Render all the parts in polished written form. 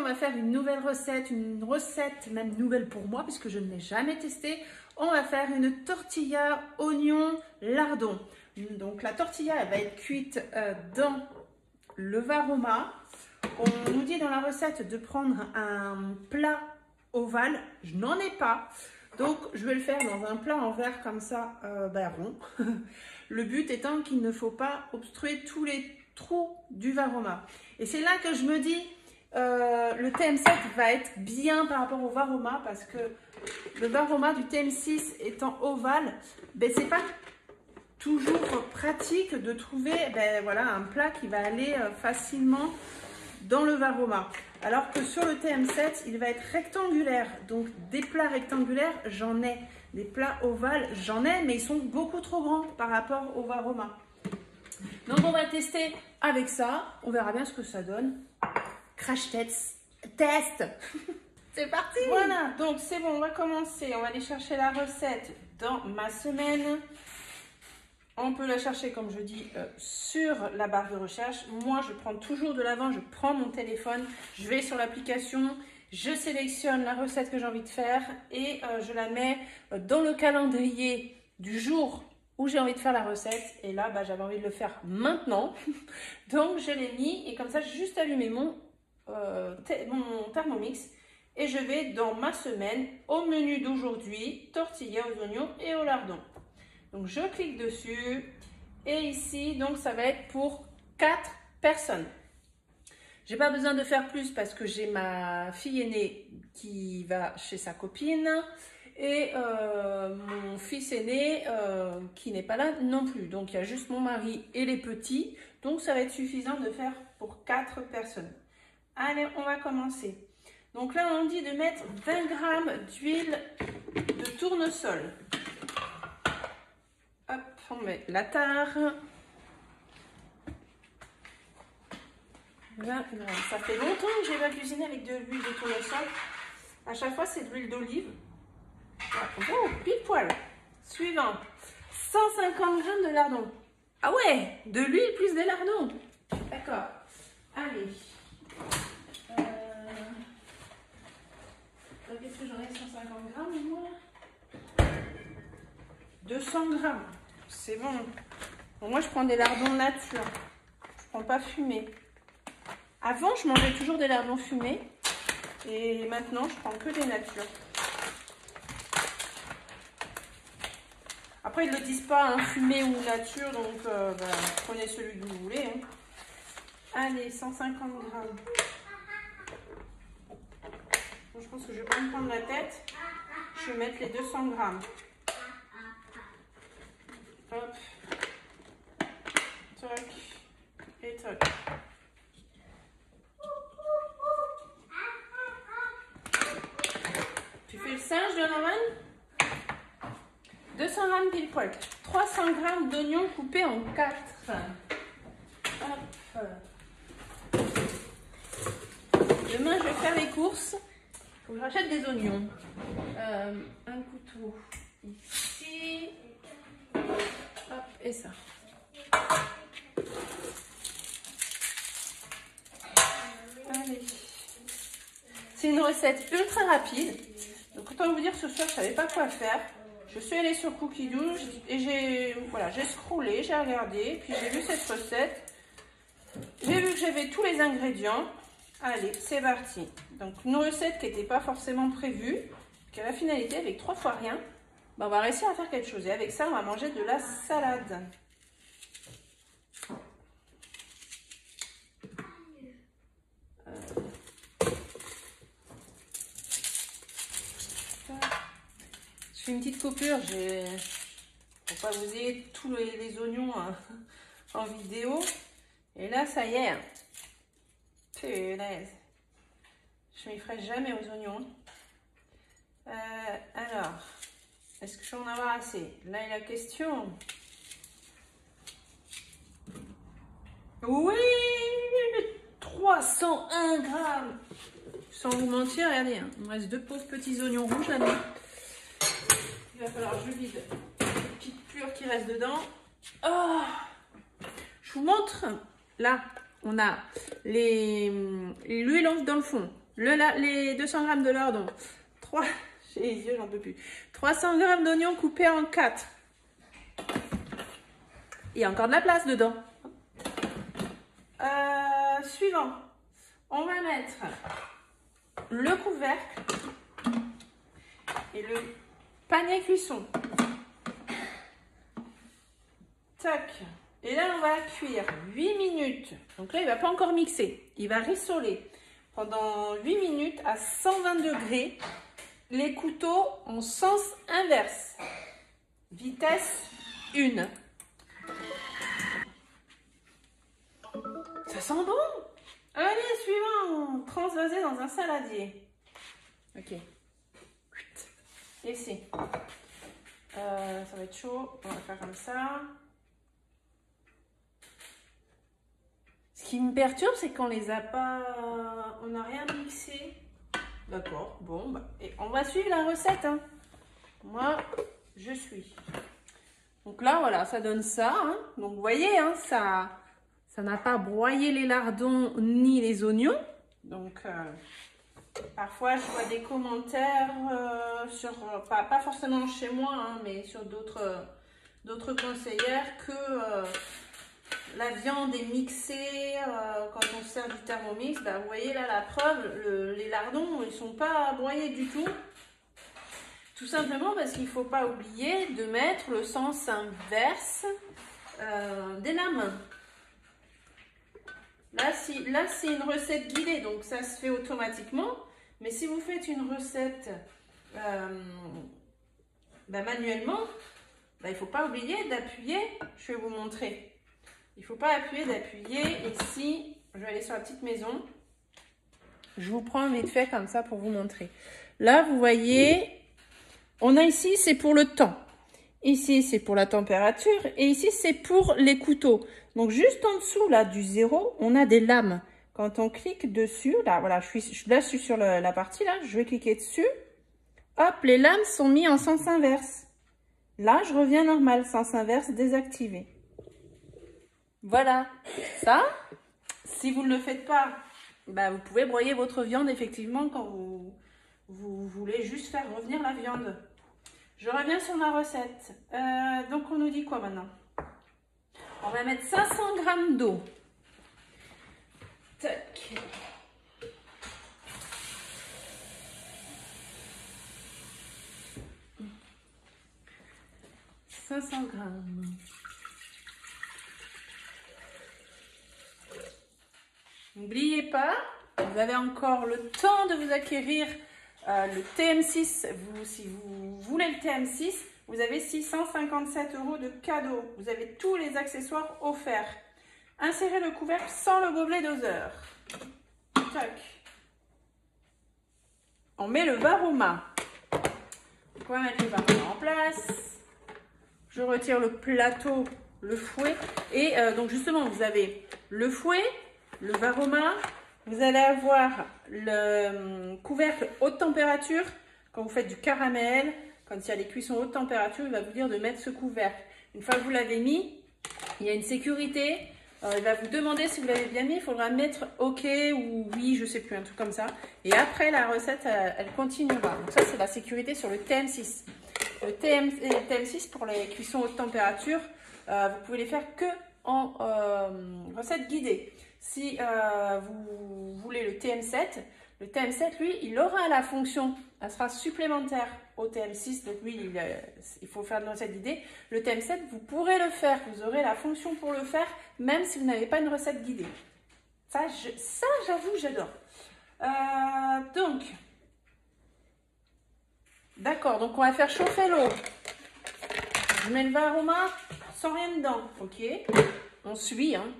va faire une nouvelle recette, même nouvelle pour moi puisque je ne l'ai jamais testée. On va faire une tortilla oignon lardon. Donc la tortilla, elle va être cuite dans le Varoma. On nous dit dans la recette de prendre un plat ovale. Je n'en ai pas. Donc je vais le faire dans un plat en verre comme ça, rond. Le but étant qu'il ne faut pas obstruer tous les trous du Varoma. Et c'est là que je me dis, le TM7 va être bien par rapport au Varoma parce que le Varoma du TM6 étant ovale, c'est pas toujours pratique de trouver un plat qui va aller facilement dans le Varoma. Alors que sur le TM7, il va être rectangulaire. Donc des plats rectangulaires, j'en ai. Des plats ovales, j'en ai, mais ils sont beaucoup trop grands par rapport au Varoma. Donc on va tester avec ça. On verra bien ce que ça donne. Crash test. C'est parti. Voilà, donc c'est bon, on va commencer. On va aller chercher la recette dans ma semaine. On peut la chercher, comme je dis, sur la barre de recherche. Moi, je prends toujours de l'avant, je prends mon téléphone, je vais sur l'application, je sélectionne la recette que j'ai envie de faire et je la mets dans le calendrier du jour où j'ai envie de faire la recette. Et là, j'avais envie de le faire maintenant. Donc, je l'ai mis et comme ça, j'ai juste allumé mon Thermomix et je vais dans ma semaine au menu d'aujourd'hui, tortilla aux oignons et au lardon. Donc, je clique dessus et ici, donc ça va être pour 4 personnes. J'ai pas besoin de faire plus parce que j'ai ma fille aînée qui va chez sa copine et mon fils aîné qui n'est pas là non plus. Donc, il y a juste mon mari et les petits. Donc, ça va être suffisant de faire pour 4 personnes. Allez, on va commencer. Donc là, on dit de mettre 20 g d'huile de tournesol. Hop, on met la tare. 20 g. Ça fait longtemps que j'ai pas cuisiné avec de l'huile de tournesol. À chaque fois, c'est de l'huile d'olive. Oh, pile poil. Suivant. 150 g de lardons. Ah ouais, de l'huile plus des lardons. D'accord. Allez. Qu'est-ce que j'en ai? 150 g, moi 200 g. C'est bon. Bon. Moi, je prends des lardons nature. Je prends pas fumé. Avant, je mangeais toujours des lardons fumés. Et maintenant, je prends que des natures. Après, ils ne le disent pas, hein, fumé ou nature. Donc, prenez celui que vous voulez. Hein. Allez, 150 g. Bon, je pense que je vais pas me prendre la tête. Je vais mettre les 200 g. Hop. Toc. Et toc. Tu fais le singe, Donovan? 200 g pile poil. 300 g d'oignons coupés en 4. Hop. Demain, je vais faire les courses. Il faut que je rachète des oignons. Un couteau ici. Hop, et ça. Allez. C'est une recette ultra rapide. Donc, autant vous dire, ce soir, je ne savais pas quoi faire. Je suis allée sur Cookidoo et j'ai scrollé, j'ai regardé, puis j'ai vu cette recette. J'ai vu que j'avais tous les ingrédients. Allez, c'est parti. Donc, une recette qui n'était pas forcément prévue, qui a la finalité, avec 3 fois rien, on va réussir à faire quelque chose. Et avec ça, on va manger de la salade. Je fais une petite coupure, pour pas vous ayez tous les oignons en vidéo. Et là, ça y est. Punaise. Je m'y ferai jamais aux oignons. Alors, est-ce que je vais en avoir assez? Là est la question. Oui, 301 grammes. Sans vous mentir, regardez, hein, il me reste 2 pauvres petits oignons rouges là-dedans. Il va falloir que je vide les petites plures qui restent dedans. Oh, je vous montre. Là, on a l'huile dans le fond. les 200 g de lardon. 3, j'ai les yeux, j'en peux plus. 300 g d'oignons coupés en 4. Il y a encore de la place dedans. Suivant, on va mettre le couvercle et le panier cuisson. Tac. Et là, on va cuire 8 minutes. Donc là, il ne va pas encore mixer. Il va rissoler pendant 8 minutes à 120 degrés. Les couteaux en sens inverse. Vitesse 1. Ça sent bon. Allez, suivant. Transvaser dans un saladier. Ok. Ici. Ça va être chaud. On va faire comme ça. Ce qui me perturbe, c'est qu'on les a pas... On n'a rien mixé. D'accord. Bon, bah, et on va suivre la recette. Hein. Moi, je suis. Donc là, voilà, ça donne ça. Hein. Donc, vous voyez, hein, ça n'a pas broyé les lardons ni les oignons. Donc, parfois, je vois des commentaires sur, pas forcément chez moi, hein, mais sur d'autres conseillères que la viande est mixée quand on sert du Thermomix. Bah, vous voyez là la preuve, les lardons, ils ne sont pas broyés du tout. Tout simplement parce qu'il ne faut pas oublier de mettre le sens inverse des lames. Là, c'est une recette guidée, donc ça se fait automatiquement. Mais si vous faites une recette manuellement, il ne faut pas oublier d'appuyer. Je vais vous montrer. Il ne faut pas d'appuyer. Ici, je vais aller sur la petite maison. Je vous prends vite fait comme ça pour vous montrer. Là, vous voyez... On a ici, c'est pour le temps. Ici, c'est pour la température. Et ici, c'est pour les couteaux. Donc, juste en dessous là du 0, on a des lames. Quand on clique dessus, là, voilà, je suis sur la partie là, je vais cliquer dessus. Hop, les lames sont mises en sens inverse. Là, je reviens normal, sens inverse désactivé. Voilà. Ça, si vous ne le faites pas, vous pouvez broyer votre viande effectivement quand vous voulez juste faire revenir la viande. Je reviens sur ma recette. Donc, on nous dit quoi maintenant? On va mettre 500 g d'eau. Tac. « 500 g. » N'oubliez pas, vous avez encore le temps de vous acquérir le TM6, si vous voulez le TM6, vous avez 657 € de cadeau. Vous avez tous les accessoires offerts. Insérez le couvercle sans le gobelet doseur. Tac. On met le varoma. On va mettre le varoma en place. Je retire le plateau, le fouet. Et donc justement, vous avez le fouet, le varoma. Vous allez avoir le couvercle haute température. Quand vous faites du caramel, quand il y a des cuissons haute température, il va vous dire de mettre ce couvercle. Une fois que vous l'avez mis, il y a une sécurité. Il va vous demander si vous l'avez bien mis. Il faudra mettre OK ou oui, je ne sais plus, un truc comme ça. Et après, la recette, elle continuera. Donc ça, c'est la sécurité sur le TM6. Le TM6 pour les cuissons haute température, vous pouvez les faire que en recette guidée. Si vous voulez le TM7, lui, il aura la fonction, elle sera supplémentaire au TM6, donc lui, il faut faire une recette guidée. Le TM7, vous pourrez le faire, vous aurez la fonction pour le faire, même si vous n'avez pas une recette guidée. Ça j'avoue, j'adore. Donc, d'accord, donc on va faire chauffer l'eau. Je mets le varoma sans rien dedans, ok. On suit, hein.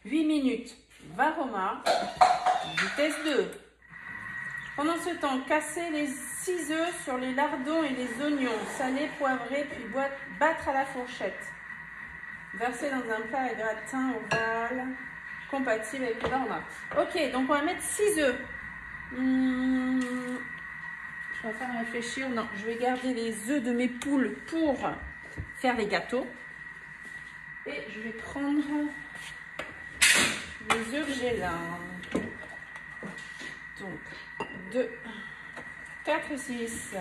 8 minutes, varoma, vitesse 2. Pendant ce temps, cassez les 6 œufs sur les lardons et les oignons, salés, poivrés, puis battre à la fourchette. Versez dans un plat à gratin ovale, compatible avec le varoma. Ok, donc on va mettre 6 œufs. Je suis en train de réfléchir. Non, je vais garder les œufs de mes poules pour faire les gâteaux. Et je vais prendre les œufs que j'ai là. Donc, 2, 4 et 6.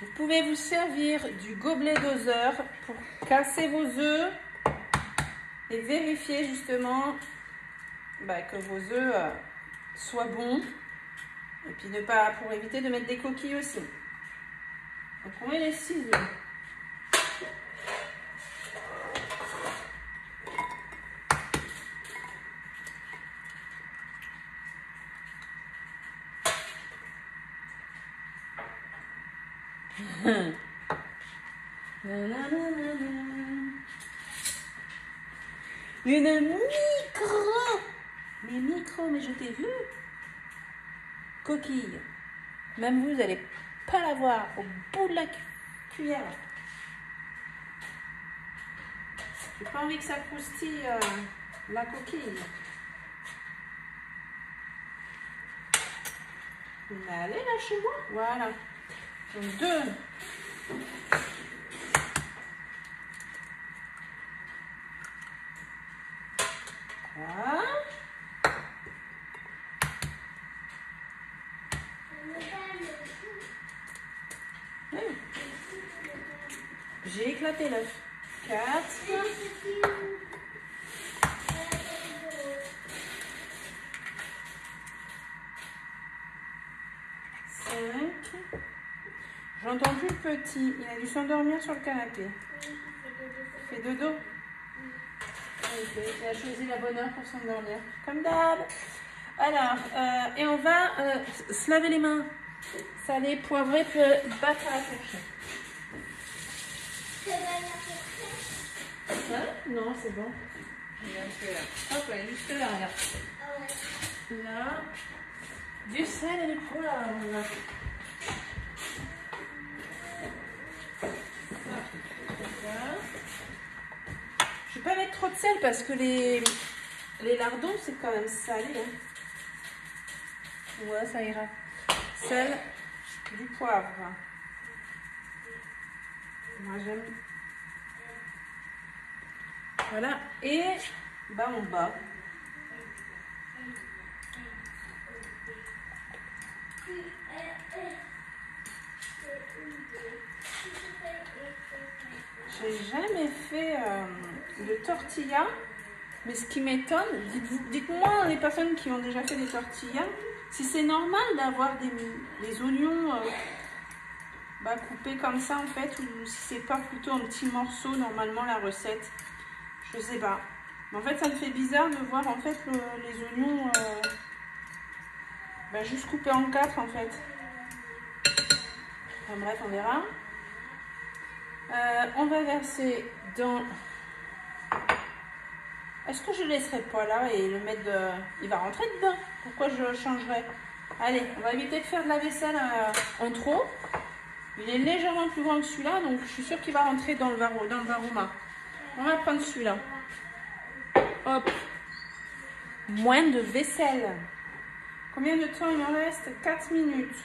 Vous pouvez vous servir du gobelet doseur pour casser vos œufs et vérifier justement que vos œufs soient bons. Et puis pour éviter de mettre des coquilles aussi. Donc on met les 6 œufs. Une mais je t'ai vu, coquille. Même vous n'allez pas la voir au bout de la cuillère. J'ai pas envie que ça croustille la coquille. Allez là chez moi, voilà. Donc 2. Voilà. J'ai éclaté l'œuf. 4. 5. J'entends plus le petit. Il a dû s'endormir sur le canapé. Il fait dodo. Il a choisi la bonne heure pour s'endormir. Comme d'hab. Alors, et on va se laver les mains. Salé, poivré, puis battre à la fourchette. Non, c'est bon. Hop, elle est juste là, regarde. Là, du sel et du poivre. Je vais pas mettre trop de sel parce que les lardons, c'est quand même salé. Hein. Ouais, ça ira. Sel, du poivre. Moi, j'aime. Voilà, et on bat. J'ai jamais fait de tortilla, mais ce qui m'étonne, dites-moi les personnes qui ont déjà fait des tortillas, si c'est normal d'avoir des oignons coupés comme ça en fait, ou si c'est pas plutôt en petits morceaux normalement la recette. Je sais pas. Mais en fait, ça me fait bizarre de voir en fait les oignons juste coupés en 4 en fait. Enfin, bref, on verra. On va verser dans... Est-ce que je ne laisserai pas là et le mettre de... Il va rentrer dedans. Pourquoi je changerais? Allez, on va éviter de faire de la vaisselle en trop. Il est légèrement plus grand que celui-là, donc je suis sûre qu'il va rentrer dans le varoma. On va prendre celui-là. Hop. Moins de vaisselle. Combien de temps il me reste? 4 minutes.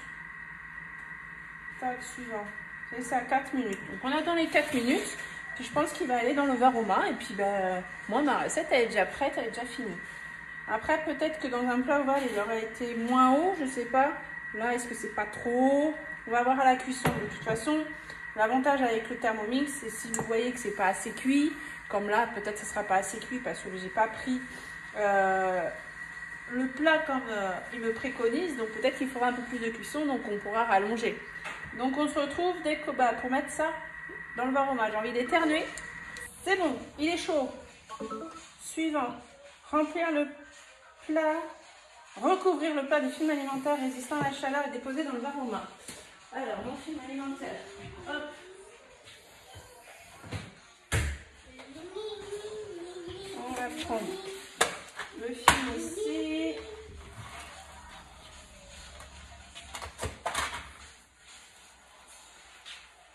Tac, suivant. C'est ça, 4 minutes. Donc on attend les 4 minutes. Puis je pense qu'il va aller dans le varoma. Et puis moi, ma recette, elle est déjà prête, elle est déjà finie. Après, peut-être que dans un plat ovale, il aurait été moins haut, je sais pas. Là, est-ce que c'est pas trop haut? On va voir à la cuisson. De toute façon, l'avantage avec le Thermomix, c'est si vous voyez que c'est pas assez cuit, comme là, peut-être que ce sera pas assez cuit parce que j'ai pas pris le plat comme il me préconise. Donc peut-être qu'il faudra un peu plus de cuisson, donc on pourra rallonger. Donc on se retrouve dès que pour mettre ça dans le varoma. J'ai envie d'éternuer. C'est bon, il est chaud. Suivant, remplir le plat, recouvrir le plat de film alimentaire résistant à la chaleur et déposer dans le varoma. Alors, mon film alimentaire, hop. On va prendre le film ici.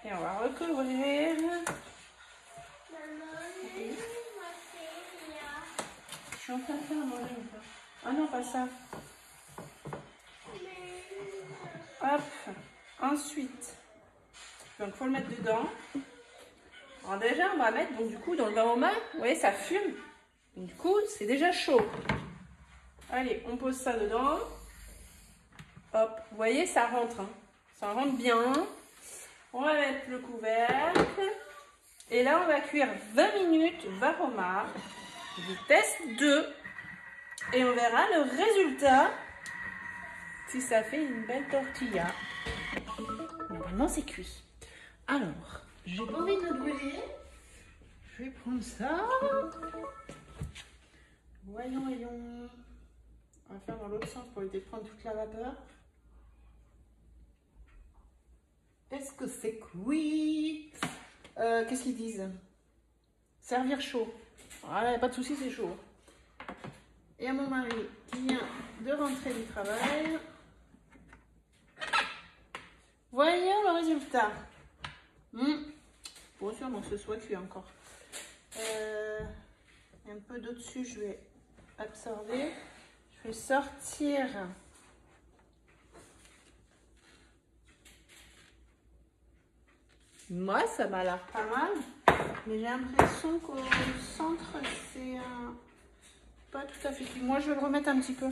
Et on va recouvrir. Je suis en train de faire à manger ou pas? Ah non, pas ça. Hop. Ensuite, donc il faut le mettre dedans. Alors déjà, on va mettre donc du coup dans le varoma. Vous voyez, ça fume. Donc, du coup, c'est déjà chaud. Allez, on pose ça dedans. Hop, vous voyez, ça rentre. Hein. Ça rentre bien. On va mettre le couvercle. Et là, on va cuire 20 minutes varomar, vitesse 2. Et on verra le résultat, si ça fait une belle tortilla. Normalement, c'est cuit. Alors, j'ai pas envie de le brûler. Je vais prendre ça. Voyons, voyons. On va faire dans l'autre sens pour éviter de prendre toute la vapeur. Est-ce que c'est cuit? Qu'est-ce qu'ils disent? Servir chaud. Voilà, pas de souci, c'est chaud. Et à mon mari qui vient de rentrer du travail. Voyons le résultat. Bon, sûrement que ce soit cuit encore. Un peu d'eau dessus, je vais absorber. Je vais sortir. Moi, ça m'a l'air pas mal. Mais j'ai l'impression qu'au centre, c'est pas tout à fait cuit. Moi, je vais le remettre un petit peu.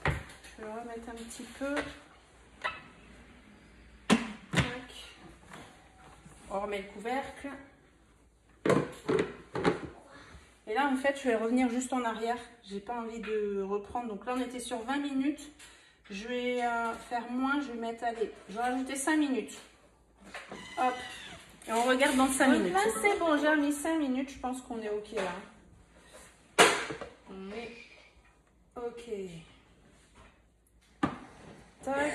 Je vais le remettre un petit peu. Tac. On remet le couvercle. Et là, en fait, je vais revenir juste en arrière. J'ai pas envie de reprendre. Donc là, on était sur 20 minutes. Je vais faire moins. Je vais mettre, allez, je vais rajouter 5 minutes. Hop. Et on regarde dans 5 minutes. Là, c'est bon, j'ai remis 5 minutes. Je pense qu'on est OK là. On est OK. Tac.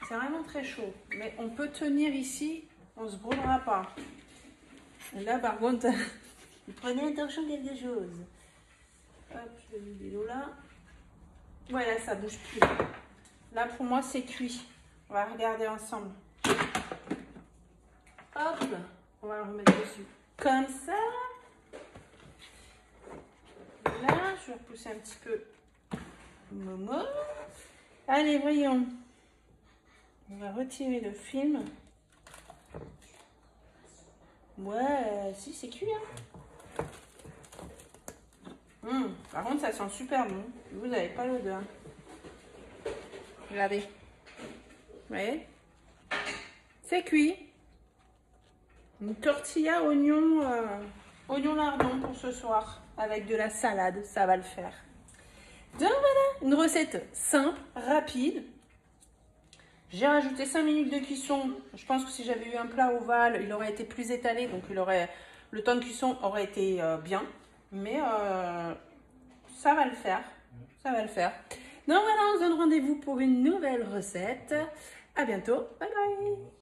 C'est vraiment très chaud. Mais on peut tenir ici. On ne se brûlera pas. Et là, par contre, prenez attention à quelque chose. Hop, je vais vider l'eau là. Voilà, ça bouge plus. Là, pour moi, c'est cuit. On va regarder ensemble. Hop, on va le remettre dessus. Comme ça. Là, je vais repousser un petit peu Momo. Allez, voyons. On va retirer le film. Ouais, si, c'est cuit. Hein. Par contre, ça sent super bon. Vous n'avez pas l'odeur. Regardez. Vous voyez? C'est cuit. Une tortilla oignon lardon pour ce soir. Avec de la salade, ça va le faire. Donc voilà, une recette simple, rapide. J'ai rajouté 5 minutes de cuisson. Je pense que si j'avais eu un plat ovale, il aurait été plus étalé. Donc le temps de cuisson aurait été bien. Mais ça va le faire. Ça va le faire. Donc voilà, on se donne rendez-vous pour une nouvelle recette. À bientôt. Bye bye.